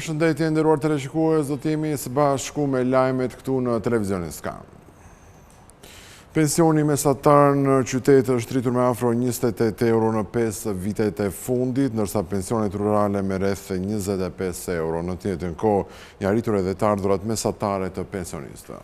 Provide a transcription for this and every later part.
Përshëndetje nderuar teleshikues, do të jemi së bashku me lajmet këtu në televizionin Skan. Pensioni mesatar në qytet është rritur me afro 28 euro në 5 vitet e fundit, ndërsa pensionet rurale me rreth 25 euro. Në të njëjtën kohë janë rritur edhe të ardhurat mesatare të pensionistëve.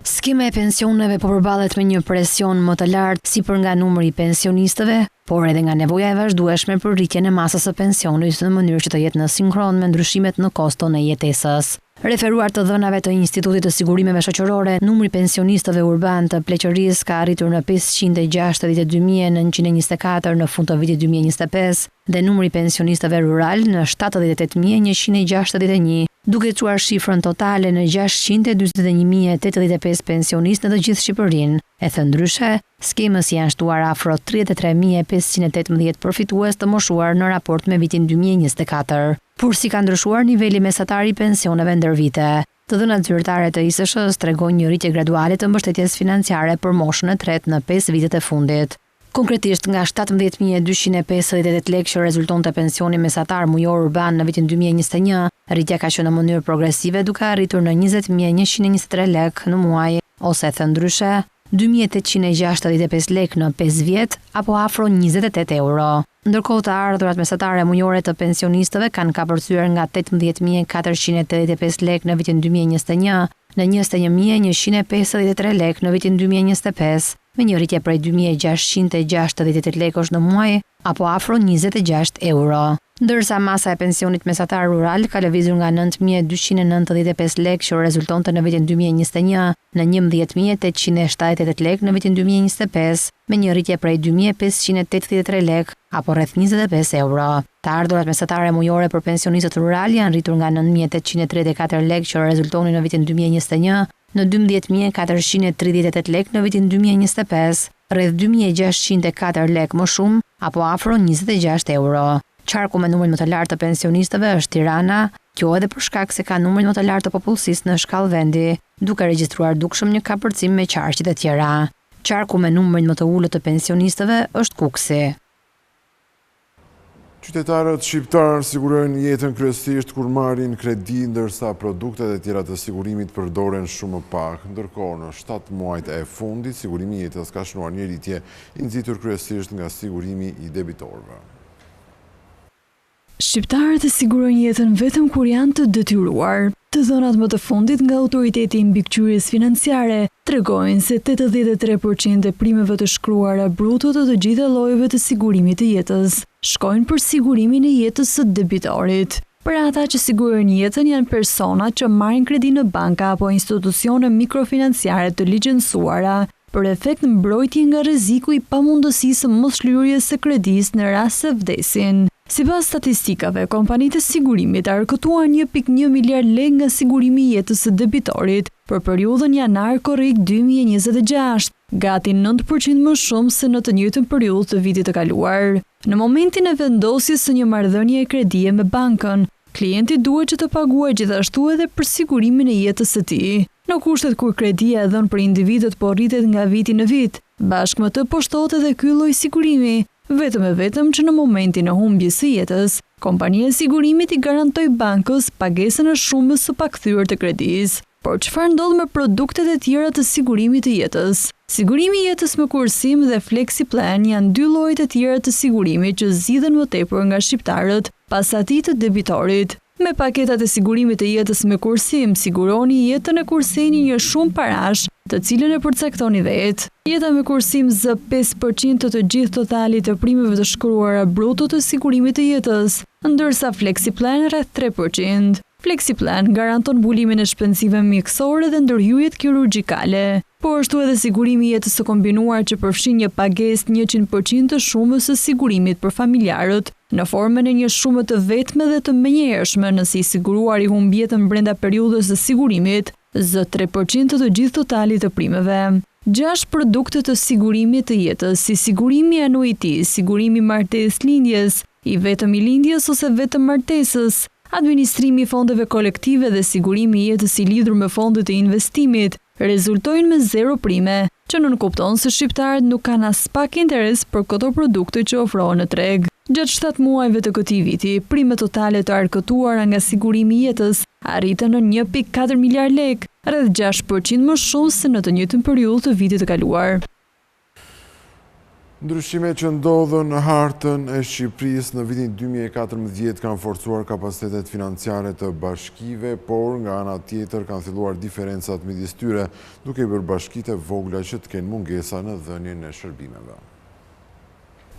Skema e pensioneve po përballet me një presion më të lartë sipër nga numri i pensionistëve, por edhe nga nevoja e vazhdueshme për rritjen e masës së pensionit në mënyrë që të jetë në sinkron me ndryshimet në koston e jetesës. Referuar të dhënave të Institutit të Sigurimeve Shoqërore, numri pensionistëve urban të pleqërisë ka arritur në 562.924 në fund të vitit 2025 dhe numri pensionistëve rural në 78.161, duke çuar shifrën totale në 641.085 pensionistë në të gjithë Shqipërinë. E thëndryshe, skemës janë shtuar afro 33.518 përfitues të moshuar në raport me vitin 2024. Por si ka ndryshuar niveli mesatar i pensioneve ndër vite. Të dhënat zyrtare të ISSH-s tregojnë një rritje graduale të mbështetjes financiare për moshën e tretë në 5 vitet e fundit. Konkretisht nga 17.258 lekë që rezultonte pensioni mesatar mujor urban në vitin 2021, rritja ka qenë në mënyrë progresive duke arritur në 20.123 lekë në muaj, ose thëndryshe 2.865 lekë në 5 vjet apo afro 28 euro. Ndërkohë të ardhurat mesatare mujore të pensionistëve kanë kapërcyer nga 18.485 lekë në vitin 2021 në 21.153 lekë në vitin 2025, me një rritje prej 2.668 lekësh në muaj apo afro 26 euro. Ndërsa masa e pensionit mesatar rural ka lëvizur nga 9.295 lekë që rezultonte në vitin 2021 në 11.878 lekë në vitin 2025, me një rritje prej 2.583 lekë apo rreth 25 euro. Të ardhurat mesatare mujore për pensionistët rural janë rritur nga 9.834 lekë që rezultonin në vitin 2021 në 12.438 lekë në vitin 2025, rreth 2.604 lekë më shumë apo afro 26 euro. Qarku me numrin më të lartë të pensionistëve është Tirana, kjo edhe për shkak se ka numrin më të lartë të popullsisë në shkallë vendi, duke regjistruar dukshëm një kapërcim me qarqit e tjera. Qarku me numrin më të ulët të pensionistëve është Kuksi. Qytetarët shqiptarë sigurojnë jetën kryesisht kur marrin kredi, ndërsa produktet e tjera të sigurimit përdoren shumë pak. Ndërkohë në 7 muajt e fundit, sigurimi i jetës ka shnuar një rritje i nxitur kryesisht nga sigurimi i debitorëve. Shqiptarët e sigurojnë jetën vetëm kur janë të detyruar. Të dhënat më të fundit nga Autoriteti i Mbikëqyrjes Financiare tregojnë se 83% e primeve të shkruara bruto të të gjitha llojeve të sigurimit të jetës shkojnë për sigurimin e jetës së debitorit. Për ata që sigurojnë jetën janë persona që marrin kredi në banka apo institucione mikrofinanciare të licencuara për efekt mbrojtje nga rreziku i pamundësisë së moshlyrjes së kredisë në rast se vdesin. Sipas statistikave, kompanitë e sigurimit arkëtuan 1.1 miliard lekë nga sigurimi i jetës së debitorit për periudhën janar-korrik 2026, gati 9% më shumë se në të njëjtën periudhë të vitit të kaluar. Në momentin e vendosjes së një marrëdhënie e kredie me bankën, klienti duhet që të paguajë gjithashtu edhe për sigurimin e jetës së tij. Në kushtet kur kredia e dhënë për individët po rritet nga viti në vit, bashkë me të po shtohet edhe ky lloj sigurimi, vetëm që në momentin e humbjes së jetës, kompania e sigurimit i garantoi bankës pagesën e shumës së pakthyer të kredisë. Por çfarë ndodh me produktet e tjera të sigurimit të jetës? Sigurimi i jetës me kursim dhe FlexiPlan janë dy llojet e tjera të sigurimit që zgjidhen më tepër nga shqiptarët pas atij të debitorit. Me paketat e sigurimit të jetës me kursim, siguroni jetën e kurseni një shumë parash, të cilën e përcaktoni vetë. Jeta me kursim zë 5% të gjithë totalit të primeve të shkruara bruto të sigurimit të jetës, ndërsa FlexiPlan rreth 3%. FlexiPlan garanton mbulimin e shpenzive mjekësore dhe ndërhyjet kirurgjikale, por ashtu edhe sigurimi i jetës së kombinuar që përfshin një pagesë 100% të shumës së sigurimit për familjarët, në formën e një shume të vetme dhe të menjëhershme nëse i siguruari humb jetën brenda periudhës së sigurimit, zë 3% të gjithë totalit të primeve. 6 produkte të sigurimit të jetës, si sigurimi anuiti, sigurimi martesë-lindjes, i vetëm i lindjes ose vetëm martesës, administrimi i fondeve kolektive dhe sigurimi i jetës i lidhur me fondet e investimit, rezultojnë me 0 prime, që nënkupton se shqiptarët nuk kanë as pak interes për këto produkte që ofrohen në treg. Gjatë 7 muajve të këtij viti, primet totale të arkëtuara nga sigurimi i jetës arritën në 1.4 miliard lekë, rreth 6% më shumë se në të njëjtën periudhë të vitit të kaluar. Ndryshimet që ndodhën në hartën e Shqipërisë në vitin 2014 kanë forcuar kapacitetet financiare të bashkive, por nga ana tjetër kanë filluar diferencat midis tyre, duke i bërë bashkitë vogla që të kenë mungesa në dhënien e shërbimeve.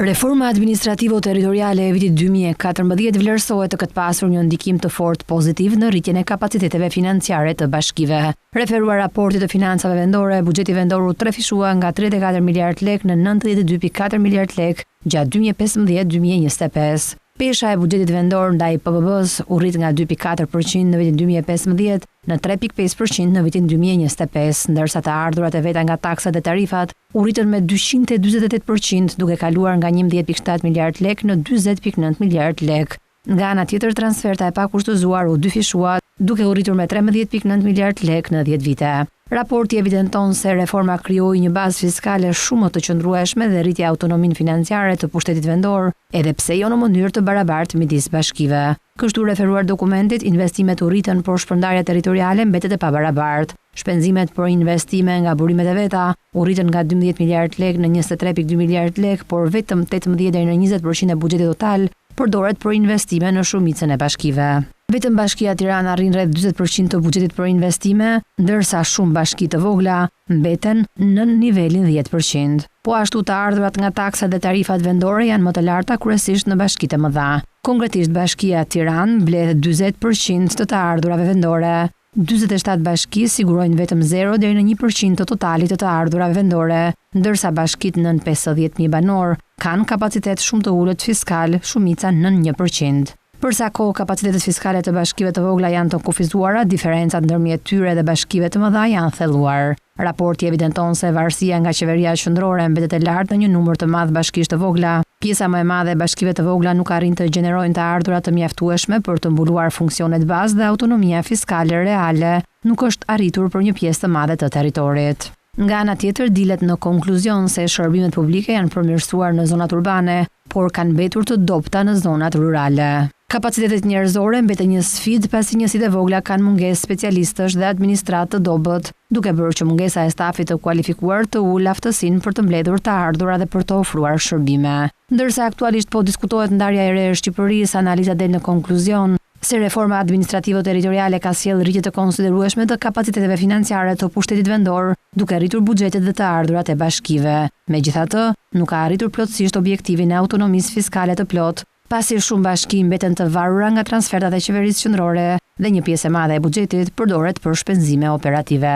Reforma administrativo-territoriale e vitit 2014 vlerësohet të ketë pasur një ndikim të fortë pozitiv në rritjen e kapaciteteve financiare të bashkive. Referuar raportit të financave vendore, buxheti vendor u trefishua nga 34 miliard lekë në 92.4 miliard lekë gjatë 2015-2025. Pesha e buxhetit vendor ndaj PBB-s u rrit nga 2.4% në vitin 2015 në 3.5% në vitin 2025, ndërsa të ardhurat e veta nga taksat dhe tarifat u rritën me 248%, duke kaluar nga 11.7 miliard lekë në 20.9 miliard lekë. Nga ana tjetër, transferta e pakushtëzuar u dyfishua, duke u rritur me 13.9 miliard lekë në 10 vite. Raporti evidenton se reforma krijoi një bazë fiskale shumë të qëndrueshme dhe rriti autonominë financiare të pushtetit vendor, edhe pse jo në mënyrë të barabartë midis bashkive. Kështu referuar dokumentit, investimet u rritën, por shpërndarja territoriale mbetet e pabarabartë. Shpenzimet për investime nga burimet e veta u rritën nga 12 miliard lekë në 23.2 miliard lekë, por vetëm 18 deri në 20% e buxhetit total përdoret për investime në shumicën e bashkive. Vetëm Bashkia Tirana arrin rreth 40% të buxhetit për investime, ndërsa shumë bashki të vogla mbeten në nivelin 10%. Po ashtu të ardhurat nga taksat dhe tarifat vendore janë më të larta kryesisht në bashkitë e mëdha. Konkretisht Bashkia Tiranë mbledh 40% të ardhurave vendore. 47 bashki sigurojnë vetëm 0 deri në 1% të totalit të ardhurave vendore, ndërsa bashkitë nën 50.000 banor kanë kapacitet shumë të ulët fiskal, shumica nën 1%. Përsa kohë kapacitetet fiskale të bashkive të vogla janë të kufizuara, diferencat ndërmjet tyre dhe bashkive të mëdha janë thelluar. Raporti evidenton se varësia nga qeveria qendrore mbetet e lartë në një numër të madh bashkish të vogla. Pjesa më e madhe e bashkive të vogla nuk arrin të gjenerojnë të ardhurat të mjaftueshme për të mbuluar funksionet bazë dhe autonomia fiskale reale nuk është arritur për një pjesë të madhe të territorit. Nga ana tjetër, dilet në konkluzion se shërbimet publike janë përmirësuar në zonat urbane, por kanë mbetur të dobta në zonat rurale. Kapacitetet njerëzore mbeten një sfidë pasi njësitë e vogla kanë mungesë specialistësh dhe administratë të dobët, duke bërë që mungesa e stafit të kualifikuar të ulë aftësinë për të mbledhur të ardhura dhe për të ofruar shërbime. Ndërsa aktualisht po diskutohet ndarja e re e Shqipërisë, analiza del në konkluzion se reforma administrativo-territoriale ka sjellë rritje të konsiderueshme të kapaciteteve financiare të pushtetit vendor, duke rritur buxhetet dhe të ardhurat e bashkive. Megjithatë, nuk ka arritur plotësisht objektivin e autonomisë fiskale të plotë, pasi shumë bashki mbeten të varura nga transfertat e qeverisë qendrore dhe një pjesë e madhe e buxhetit përdoret për shpenzime operative.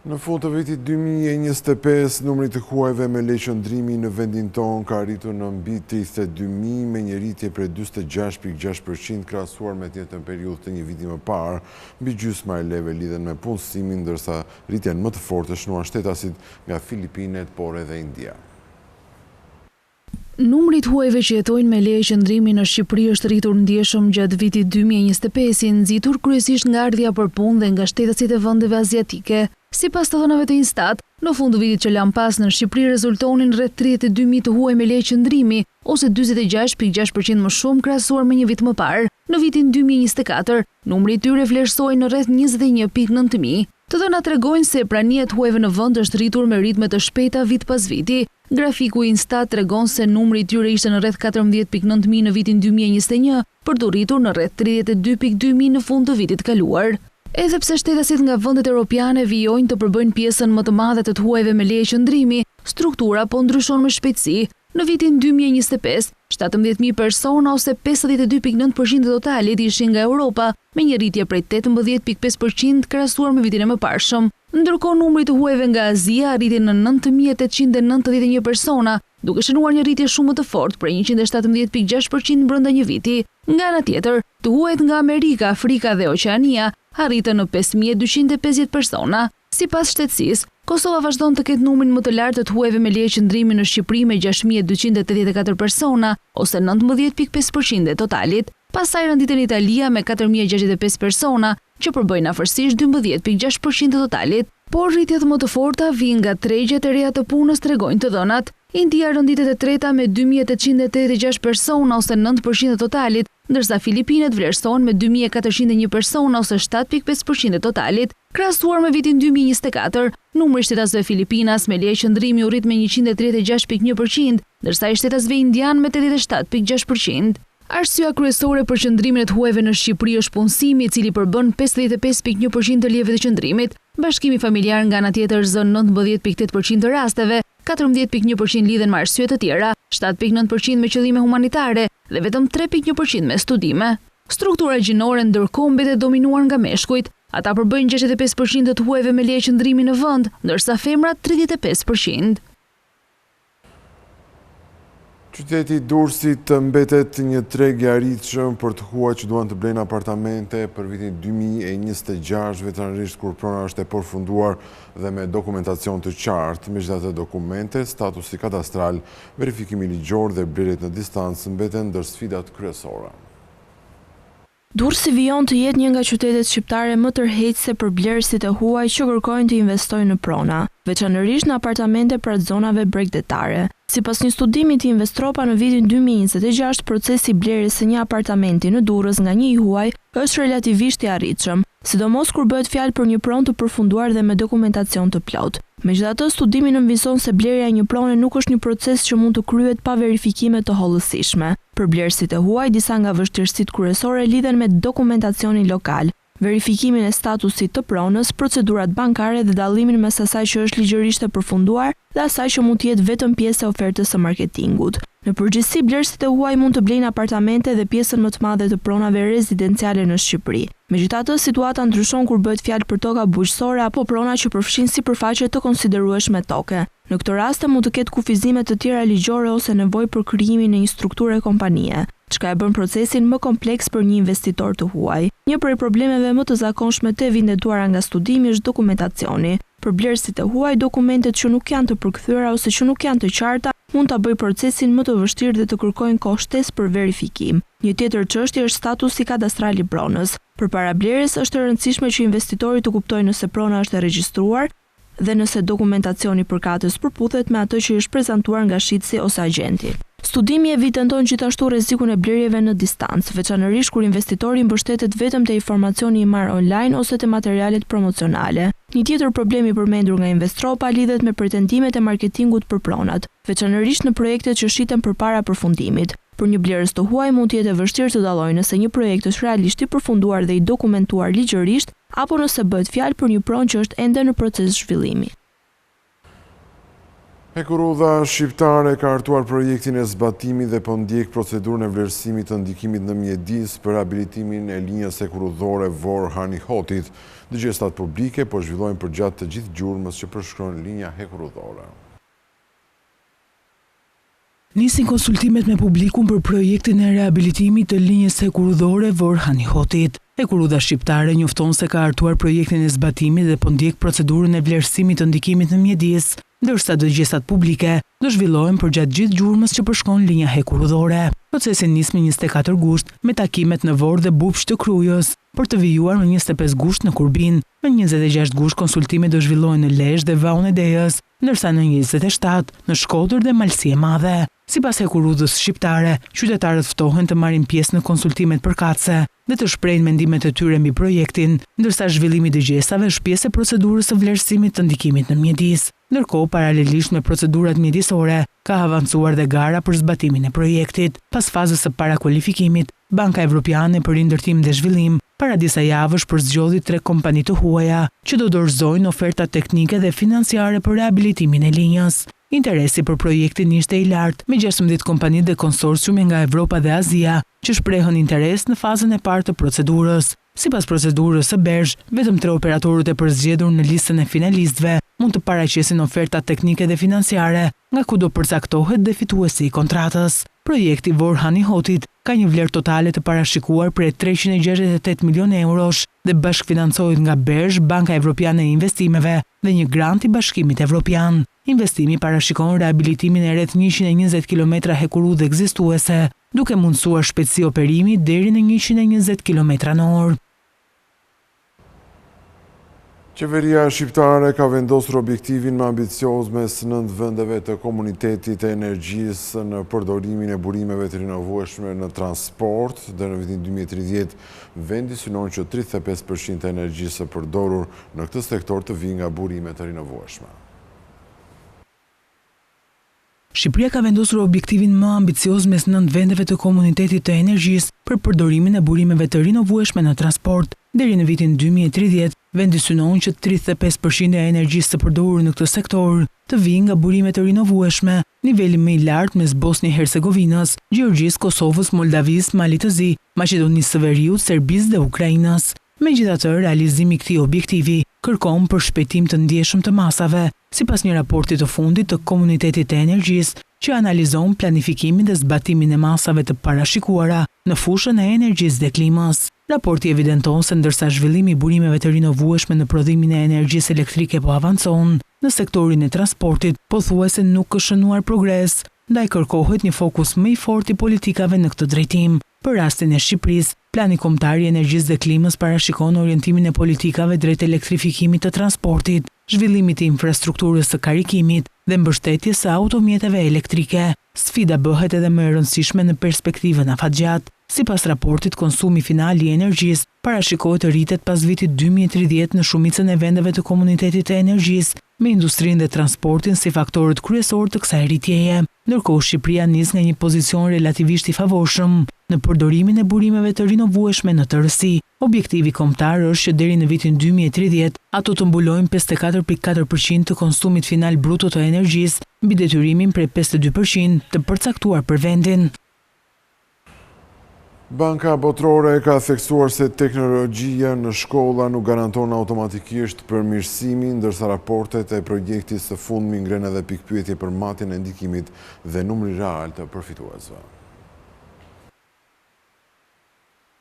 Në fund të vitit 2025, numri të huajve me leqëndrimi në vendin tonë ka arritur në mbi 32.000 me një rritje prej 46.6% krahasuar me të njëjtën periudhë të një viti më parë, mbi gjysma e leve lidhen me punësimin, ndërsa rritjen më të fortë e shnuan shtetasit nga Filipinet, por edhe India. Numri të huajve që jetojnë me leje qëndrimi në Shqipëri është rritur ndjeshëm gjatë vitit 2025, nxitur kryesisht nga ardhja për punë dhe nga shtetasit e vendeve aziatike. Sipas të dhënave të Instat, në fund të vitit që lan pas në Shqipëri rezultonin rreth 32.000 të huaj me leje qëndrimi, ose 46.6% më shumë krahasuar me një vit më parë. Në vitin 2024, numri i tyre vlerësohej në rreth 21.900. Të dhënat tregojnë se prania e huajve në vend është rritur me ritme të shpejta vit pas viti. Grafiku i Instat tregon se numri i tyre ishte në rreth 14.900 në vitin 2021, për të rritur në rreth 32.200 në fund të vitit kaluar. Edhe pse shtetasit nga vendet europiane vijojnë të përbëjnë pjesën më të madhe të huajve me leje qëndrimi, struktura po ndryshon me shpejtësi. Në vitin 2025, 17.000 persona ose 52.9% e totalit ishin nga Europa, me një rritje prej 18.5% krahasuar me vitin e mëparshëm. Ndërkohë numri të huajve nga Azia arriti në 9.891 persona, duke shënuar një rritje shumë të fortë prej 117.6% brenda një viti. Nga ana tjetër, të huajt nga Amerika, Afrika dhe Oqeania arritën në 5.250 persona. Sipas shtetësisë, Kosova vazhdon të ketë numrin më të lartë të huajve me leje qëndrimi në Shqipëri me 6.284 persona, ose 19.5% e totalit. Pastaj renditen Italia me 4.065 persona, që përbëjnë afërsisht 12.6% e totalit. Por rritjet më të forta vijnë nga tregjet e reja të punës, tregojnë të dhënat. India rënditet e treta me 2886 persona ose 9% e totalit, ndërsa Filipinet vlerësohen me 2401 persona ose 7.5% e totalit. Krahasuar me vitin 2024, numri i shtetasëve Filipinas me leje qëndrimi u rrit me 136.1%, ndërsa i shtetasëve indian me 87.6%. Arsyeja kryesore për qëndrimin e të huajve në Shqipëri është punësimi, i cili përbën 55.1% të lejeve të qëndrimit. Bashkimi familjar nga ana tjetër zën 19.8% të rasteve, 14.1% lidhen me arsye të tjera, 7.9% me qëllime humanitare dhe vetëm 3.1% me studime. Struktura gjinore ndërkohë mbetet dominuar nga meshkujt. Ata përbëjnë 65% të huajve me leje qëndrimi në vend, ndërsa femrat 35%. Qyteti i Durrësit të mbetet një treg i arritshëm për të huaj që duan të blejnë apartamente për vitin 2026, veçanërisht kur prona është e përfunduar dhe me dokumentacion të qartë. Megjithatë, dokumente, statusi kadastral, verifikimi ligjor dhe blerjet në distancë mbeten ndër sfidat kryesore. Durrësi vijon të jetë një nga qytetet shqiptare më tërheqëse për blerësit e huaj që kërkojnë të investojnë në prona, veçanërisht në apartamente pranë zonave bregdetare. Sipas një studimi të Investropa në vitin 2026, procesi i blerjes së një apartamenti në Durrës nga një i huaj është relativisht i arritshëm, sidomos kur bëhet fjalë për një pronë të përfunduar dhe me dokumentacion të plotë. Megjithatë, studimi nënvizon se blerja e një prone nuk është një proces që mund të kryhet pa verifikime të hollësishme. Për blerësit e huaj, disa nga vështirësitë kryesore lidhen me dokumentacionin lokal, verifikimin e statusit të pronës, procedurat bankare dhe dallimin mes asaj që është ligjërisht e përfunduar dhe asaj që mund të jetë vetëm pjesë e ofertës së marketingut. Në përgjithësi, blerësit e huaj mund të blejnë apartamente dhe pjesën më të madhe të pronave rezidenciale në Shqipëri. Megjithatë, situata ndryshon kur bëhet fjalë për toka bujqësore apo prona që përfshin sipërfaqe të konsiderueshme toke. Në këtë rast mund të ketë kufizime të tjera ligjore ose nevojë për krijimin e një strukture kompanie, çka e bën procesin më kompleks për një investitor të huaj. Një prej problemeve më të zakonshme të evidentuara nga studimi është dokumentacioni. Për blerësit e huaj, dokumentet që nuk janë të përkthyera ose që nuk janë të qarta mund ta bëjë procesin më të vështirë dhe të kërkojnë kohë shtesë për verifikim. Një tjetër çështje është statusi kadastral i pronës. Përpara blerjes është e rëndësishme që investitori të kuptojë nëse prona është e regjistruar dhe nëse dokumentacioni përkatës përputhet me atë që është prezantuar nga shitësi ose agjenti. Studimi evidenton gjithashtu rrezikun e blerjeve në distancë, veçanërisht kur investitori mbështetet vetëm te informacioni i marrë online ose te materialet promocionale. Një tjetër problem i përmendur nga Investropa lidhet me pretendimet e marketingut për pronat, veçanërisht në projektet që shiten përpara përfundimit. Për një blerës të huaj mund të jetë e vështirë të dallojë nëse një projekt është realisht i përfunduar dhe i dokumentuar ligjërisht apo nëse bëhet fjalë për një pronë që është ende në proces zhvillimi. Hekurudha shqiptare ka hartuar projektin e zbatimit dhe po ndjek procedurën e vlerësimit të ndikimit në mjedis për rehabilitimin e linjës hekurudhore Vor-Hani Hotit. Dëgjestat publike po zhvillohen përgjatë të gjithë gjurmës që përshkruan linja hekurudhore. Nisin konsultimet me publikun për projektin e rehabilitimit të linjës hekurudhore Vor-Hani Hotit. Hekurudha shqiptare njofton se ka hartuar projektin e zbatimit dhe po ndjek procedurën e vlerësimit të ndikimit në mjedis, ndërsa dëgjesat publike do zhvillohen përgjatë gjithë gjurmës që përshkon linja hekurudhore. Procesi nis me 24 gusht me takimet në Vorë dhe Bupsh të Krujës, për të vijuar me 25 gusht në Kurbin. Me 26 gusht konsultime do zhvillohen në Lezhë dhe Vaun e Dejës, ndërsa në 27 në Shkodër dhe Malësi e Madhe. Sipas hekurudhës shqiptare, qytetarët ftohen të marrin pjesë në konsultimet përkatëse dhe të shprehin mendimet e tyre mbi projektin, ndërsa zhvillimi i dëgjesave është pjesë e procedurës së vlerësimit të ndikimit në mjedis. Ndërkohë, paralelisht me procedurat mjedisore, ka avancuar dhe gara për zbatimin e projektit. Pas fazës së parakualifikimit, Banka Evropiane për Rindërtim dhe Zhvillim para disa javësh përzgjodhi 3 kompani të huaja që do dorëzojnë oferta teknike dhe financiare për rehabilitimin e linjës. Interesi për projektin ishte i lartë, me 16 kompani dhe konsorciume nga Evropa dhe Azia që shprehën interes në fazën e parë të procedurës. Sipas procedurës së Bergj, vetëm 3 operatorët e përzgjedhur në listën e finalistëve mund të paraqesin oferta teknike dhe financiare, nga ku do përcaktohet dhe fituesi i kontratës. Projekti Vor-Hani Hotit ka një vlerë totale të parashikuar prej 368 milion eurosh dhe bashkëfinancohet nga Bergj, Banka Evropiane e Investimeve dhe një grant i Bashkimit Evropian. Investimi parashikon rehabilitimin e rreth 120 km hekurudhe ekzistuese, duke mundësuar shpejtësi operimi deri në 120 km/h. Qeveria shqiptare ka vendosur objektivin më ambicioz mes 9 vendeve të komunitetit e energjisë në përdorimin e burimeve të rinovueshme në transport. Deri në vitin 2030, vendi synon që 35% e energjisë së përdorur në këtë sektor të vijë nga burime të rinovueshme. Shqipëria ka vendosur objektivin më ambicioz mes 9 vendeve të komunitetit të energjisë për përdorimin e burimeve të rinovueshme në transport. Deri në vitin 2030, vendi synon që 35% e energjisë së përdorur në këtë sektor të vijë nga burime të rinovueshme, niveli më i lartë mes Bosni-Hercegovinës, Gjeorgjisë, Kosovës, Moldavisë, Malit të Zi, Maqedonisë së Veriut, Serbisë dhe Ukrainës. Megjithatë, realizimi i këtij objektivi kërkon përshpejtim të ndjeshëm të masave, sipas një raporti të fundit të Komunitetit të Energjisë, që analizon planifikimin dhe zbatimin e masave të parashikuara në fushën e energjisë dhe klimës. Raporti evidenton se ndërsa zhvillimi i burimeve të rinovueshme në prodhimin e energjisë elektrike po avancon, në sektorin e transportit pothuajse nuk ka shënuar progres, ndaj kërkohet një fokus më i fortë i politikave në këtë drejtim. Për rastin e Shqipërisë, Plani Kombëtar i Energjisë dhe Klimës parashikon orientimin e politikave drejt elektrifikimit të transportit, zhvillimit të infrastrukturës së karikimit dhe mbështetjes së automjeteve elektrike. Sfida bëhet edhe më e rëndësishme në perspektivën afatgjatë. Sipas raportit, konsumi final i energjisë parashikohet të rritet pas vitit 2030 në shumicën e vendeve të komunitetit të energjisë, me industrinë dhe transportin si faktorët kryesorë të kësaj rritjeje. Ndërkohë, Shqipëria nis nga një pozicion relativisht i favorshëm në përdorimin e burimeve të rinovueshme në tërësi. Objektivi kombëtar është që deri në vitin 2030 ato të mbulojnë 54.4% të konsumit final bruto të energjisë, mbi detyrimin prej 52% të përcaktuar për vendin. Banka Botërore ka theksuar se teknologjia në shkolla nuk garanton automatikisht përmirësimin, ndërsa raportet e projektit së fundmi ngren edhe pikpyetje për matjen e ndikimit dhe numri real të përfituesve.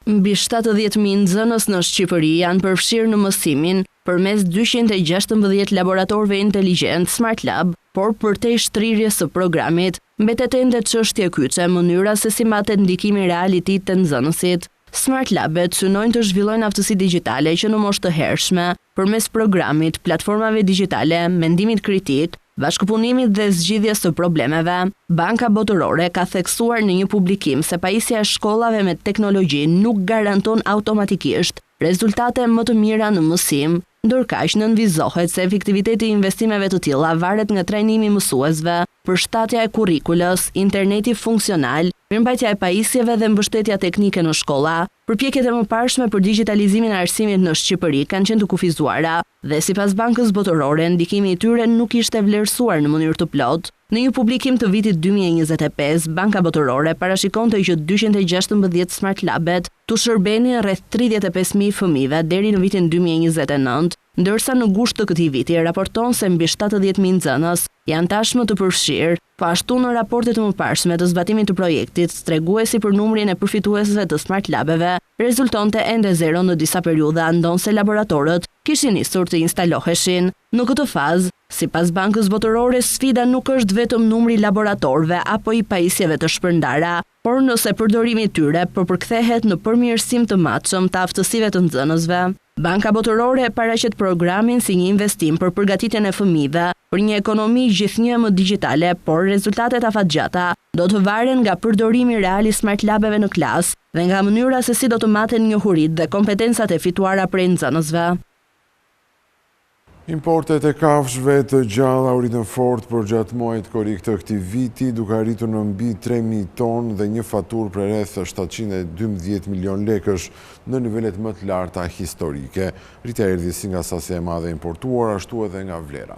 Mbi 70.000 nxënës në Shqipëri janë përfshirë në mësimin përmes 216 laboratorëve inteligjent Smart Lab, por përtej shtrirjes së programit, mbetet ende çështje kyçe mënyra se si matet ndikimi real i tij te nxënësit. Smart Labet synojnë të zhvillojnë aftësi digjitale që në moshë të hershme, përmes programit, platformave digjitale, mendimit kritik, bashkëpunimit dhe zgjidhjes së problemeve. Banka Botërore ka theksuar në një publikim se pajisja e shkollave me teknologji nuk garanton automatikisht rezultate më të mira në mësim, ndërkaq nënvizohet se efektiviteti i investimeve të tilla varet nga trajnimi i mësuesve, përshtatja e kurrikulës, interneti funksional, mirëmbajtja e pajisjeve dhe mbështetja teknike në shkolla. Përpjekjet e mëparshme për digitalizimin e arsimit në Shqipëri kanë qenë të kufizuara dhe sipas Bankës Botërore ndikimi i tyre nuk ishte vlerësuar në mënyrë të plotë. Në një publikim të vitit 2025, Banka Botërore parashikonte që 216 Smart Labet të shërbenin rreth 35.000 fëmijëve deri në vitin 2029, ndërsa në gusht të këtij viti raporton se mbi 70.000 nxënës janë tashmë të përfshirë. Po ashtu në raportet të mëparshme të zbatimit të projektit, treguesi për numrin e përfituesve të Smart Labeve rezultonte ende zero në disa periudha, ndonse laboratorët kishin nisur të instaloheshin. Në këtë fazë, sipas Bankës Botërore, sfida nuk është vetëm numri i laboratorëve apo i pajisjeve të shpërndara, por nëse përdorimi i tyre përkthehet në përmirësim të matshëm të aftësive të nxënësve. Banka Botërore paraqet programin si një investim për përgatitjen e fëmijëve për një ekonomi gjithnjë më digjitale, por rezultatet afatgjata do të varen nga përdorimi real i Smart Labeve në klasë dhe nga mënyra se si do të maten njohuritë dhe kompetencat e fituara prej nxënësve. Importet e kafshëve të gjalla u rritën fort për gjatë muajit korrik të këtij viti, duke arritur në mbi 3.000 tonë dhe një faturë për rreth 712 milion lekësh në nivelet më të larta historike. Rritja erdhi si nga sasja e madhe e importuar, ashtu edhe nga vlera.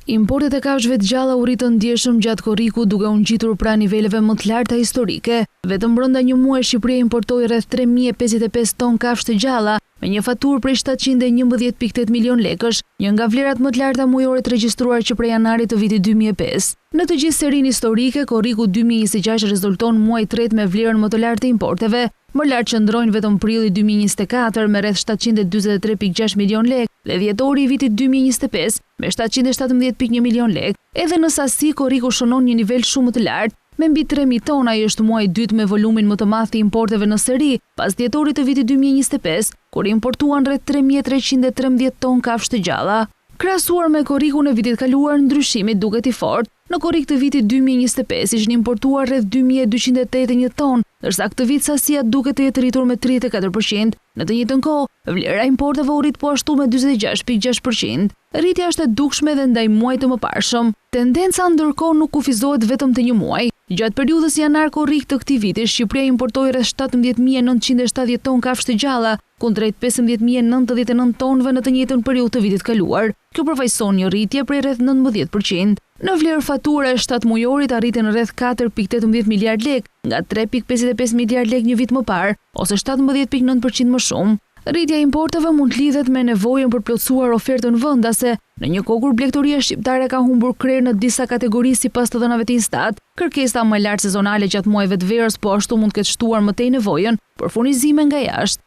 Importet e kafshëve të gjalla u rritën ndjeshëm gjatë korrikut, duke u ngjitur pranë niveleve më të larta historike. Vetëm brenda një muaji Shqipëria importoi rreth 3.055 tonë kafshë të gjalla, me një faturë prej 711.8 milion lekësh, një nga vlerat më të larta mujore të regjistruar që prej janarit të vitit 2005. Në të gjithë serinë historike, korriku 2026 rezulton muaj tret me vlerën më të lartë të importeve. Më lart qëndrojnë vetëm prilli 2024 me rreth 743.6 milion lekë dhe dhjetori i vitit 2025 me 717.1 milion lekë. Edhe në sasi, korriku shënon një nivel shumë të lartë Me mbi 3.000 tona ai është muaji i dytë me volumin më të madh të importeve në seri, pas dhjetorit të vitit 2025, kur importuan rreth 3.313 ton kafshë të gjalla. Krahasuar me korrikun e vitit kaluar, ndryshimi duket i fortë. Në korrik të vitit 2025 ishin importuar rreth 2.281 ton, ndërsa këtë vit sasia duket të jetë rritur me 34%. Në të njëjtën kohë, vlera e importeve u rrit po ashtu me 46.6%. Rritja është e dukshme edhe ndaj muajit të mëparshëm. Tendenca ndërkohë nuk kufizohet vetëm te një muaj. Gjatë periudhës janar-korrik të këtij viti, Shqipëria importoi rreth 17.970 ton kafshë të gjalla, kundrejt 15.099 tonëve në të njëjtën periudhë të vitit kaluar. Kjo përfaqëson një rritje prej rreth 19%. Në vlerë fatura e 7 mujorit arritin rreth 4.18 miliard lek, nga 3.55 miliard lek një vit më parë, ose 17.9% më shumë. Rritja e importeve mund të lidhet me nevojën për plotësuar ofertën vendase, në një kohë kur blegtoria shqiptare ka humbur krerë në disa kategori sipas të dhënave të Instat. Kërkesa më e lartë sezonale gjatë muajve të verës po ashtu mund të ketë shtuar më tej nevojën për furnizime nga jashtë.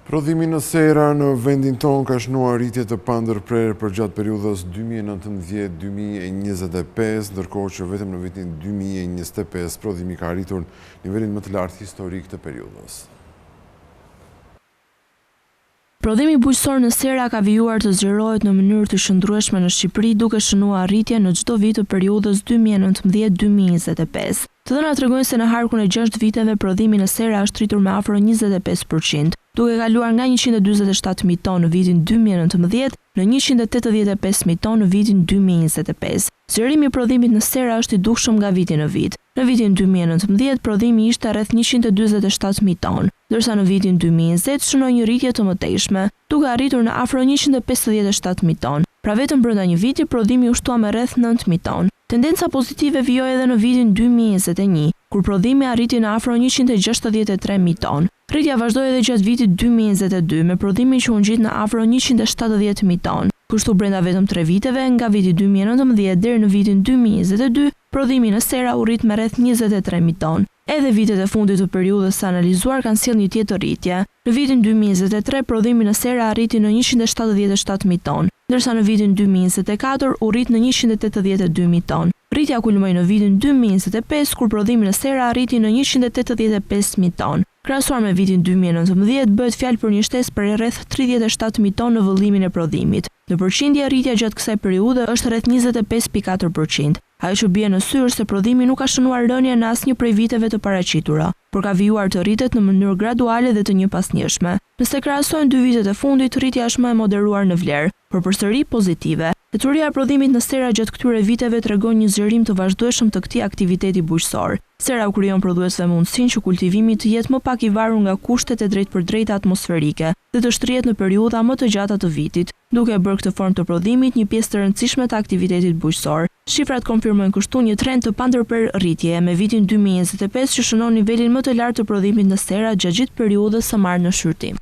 Prodhimi në sera në vendin ton ka shnuar rritje të pandërprerë për gjatë periudhës 2019-2025, ndërkohë që vetëm në vitin 2025 prodhimi ka arritur nivelin më të lartë historik të periudhës. Prodhimi bujqësor në sera ka vijuar të zgjerohet në mënyrë të shndrueshme në Shqipëri, duke shënuar rritje në çdo vit të periudhës 2019-2025. Të dhënat tregojnë se në harkun e 6 viteve prodhimi në sera është rritur me afro 25%, duke kaluar nga 147.000 ton në vitin 2019 në 185.000 ton në vitin 2025. Zgjerimi i prodhimit në sera është i dukshëm nga viti në vit. Në vitin 2019 prodhimi ishte rreth 147.000 ton, ndërsa në vitin 2020 shënoi një rritje të mëtejshme, duke arritur në afro 157.000 ton. Pra vetëm brenda një viti prodhimi u shtua me rreth 9.000 ton. Tendenca pozitive vijoi edhe në vitin 2021, kur prodhimi arriti në afro 163.000 ton. Rritja vazhdoi edhe gjatë vitit 2022 me prodhimin që u ngjit në afro 170.000 ton. Kështu brenda vetëm 3 viteve, nga viti 2019 deri në vitin 2022, prodhimi në sera u rrit me rreth 23.000 ton. Edhe vitet e fundit të periudhës së analizuar kanë sjellë një tjetër rritje. Në vitin 2023 prodhimi në sera arriti në 177.000 ton, ndërsa në vitin 2024 u rrit në 182.000 ton. Rritja kulmoi në vitin 2025 kur prodhimi në sera arriti në 185.000 ton. Krahasuar me vitin 2019 bëhet fjalë për një shtesë për rreth 37.000 ton në vëllimin e prodhimit. Në përqindje rritja gjatë kësaj periudhe është rreth 25.4%. Ajo që bie në sy është se prodhimi nuk ka shënuar rënje në asnjë prej viteve të paraqitura, por ka vijuar të rritet në mënyrë graduale dhe të njëpasnjëshme. Nëse krahasojnë 2 vitet e fundit, rritja është më e moderuar në vlerë, por përsëri pozitive. Detyria e prodhimit në sera gjatë këtyre viteve tregon një zgjerim të vazhdueshëm të këtij aktiviteti bujqësor. Sera u krijon prodhuesve mundësinë që kultivimi të jetë më pak i varur nga kushtet e drejtpërdrejta atmosferike dhe të shtrihet në periudha më të gjata të vitit, duke e bërë këtë formë të prodhimit një pjesë të rëndësishme të aktivitetit bujqësor. Shifrat konfirmojnë kështu një trend të pandërprerë rritje me vitin 2025 që shënon nivelin më të lartë të prodhimit në sera gjatë gjithë periudhës së marrë në shqyrtim.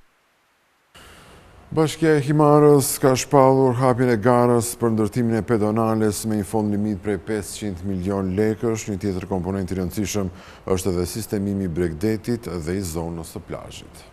Bashkia e Himarës ka shpallur hapjen e garës për ndërtimin e pedonales me një fond limit prej 500 milion lekësh. Një tjetër komponent i rëndësishëm është edhe sistemimi i Bregdetit dhe i zonës së plazhit.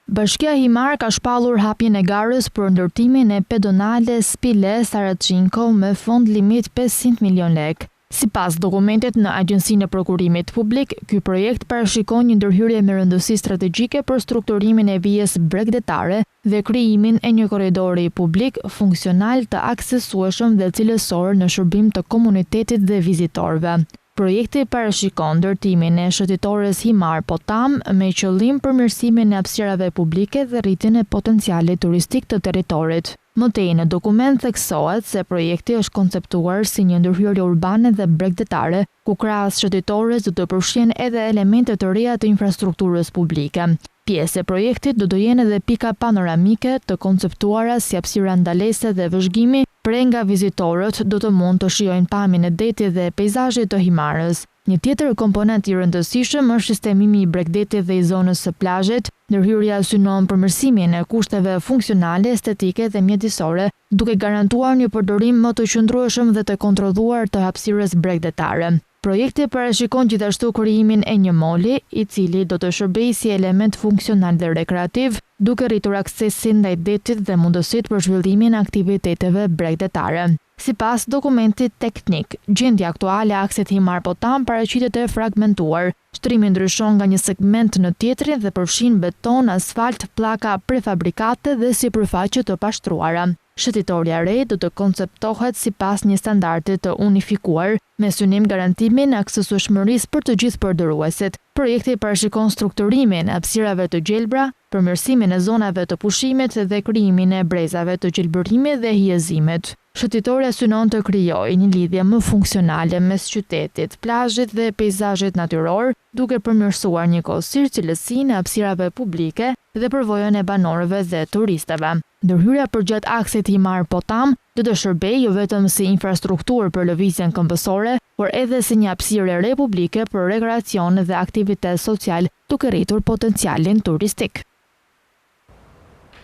Bashkia Himar ka shpallur hapjen e garës për ndërtimin e pedonales Spile Sarachinko me fond limit 500 milion lek. Sipas dokumentet në Agjencinë e Prokurimit Publik, ky projekt parashikon një ndërhyrje me rëndësi strategjike për strukturimin e vijës bregdetare dhe krijimin e një korridori publik funksional të aksesueshëm dhe cilësor në shërbim të komunitetit dhe vizitorëve. Projekti parashikon ndërtimin e shëtitores Himar Potam me qëllim përmirësimin e hapësirave publike dhe rritjen e potencialit turistik të territorit. Mëtej në dokument theksohet se projekti është konceptuar si një ndërhyrje urbane dhe bregdetare, ku krahas shëtitores do të përfshin edhe elemente të reja të infrastrukturës publike. Pjesë e projektit do të jenë edhe pika panoramike të konceptuara si hapësira ndalese dhe vëzhgimi, pre nga vizitorët do të mund të shijojnë pamjen e detit dhe peizazhit të Himarës. Një tjetër komponent i rëndësishëm është sistemimi i Bregdetit dhe i zonës së plazhit. Ndërhyrja synon përmirësimin e kushteve funksionale, estetike dhe mjedisore, duke garantuar një përdorim më të qëndrueshëm dhe të kontrolluar të hapësirës bregdetare. Projekti parashikon gjithashtu krijimin e një moli, i cili do të shërbejë si element funksional dhe rekreativ, duke rritur aksesin ndaj detit dhe mundësitë për zhvillimin e aktiviteteve bregdetare. Sipas dokumentit teknik, gjendja aktuale e aksit Himar Potam paraqitet e fragmentuar. Shtrimi ndryshon nga një segment në tjetrin dhe përfshin beton, asfalt, pllaka prefabrikate dhe sipërfaqe të pashtruara. Shëtitoria e re do të konceptohet sipas një standardi të unifikuar, me synim garantimin e aksesueshmërisë për të gjithë përdorësit. Projekti parashikon strukturimin e hapësirave të gjelbra, përmirësimin e zonave të pushimit dhe krijimin e brezave të gjelbërimit dhe hyjëzimit. Shëtitoria synon të krijojë një lidhje më funksionale mes qytetit, plazhit dhe peizazhit natyror, duke përmirësuar njëkohësisht cilësinë e hapësirave publike dhe përvojën e banorëve dhe turistëve. Ndërhyrja përgjatë aksit Himar Potam do të shërbejë jo vetëm si infrastrukturë për lëvizjen këmbësore, por edhe si një hapësirë re publike për rekreacion dhe aktivitet social, duke rritur potencialin turistik.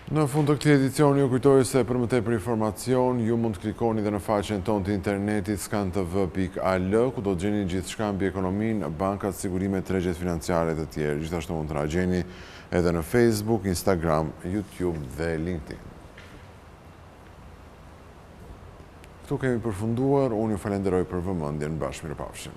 Në fund të këtij edicioni ju kujtoj se për më tepër informacion ju mund të klikoni dhe në faqen tonë të internetit skantv.al, ku do të gjeni gjithçka mbi ekonominë, bankat, sigurimet, tregjet financiare të tjerë. Gjithashtu mund të na gjeni edhe në Facebook, Instagram, YouTube dhe LinkedIn. Këtu kemi përfunduar, unë ju falenderoj për vëmendjen, bashkë mirëpafshim.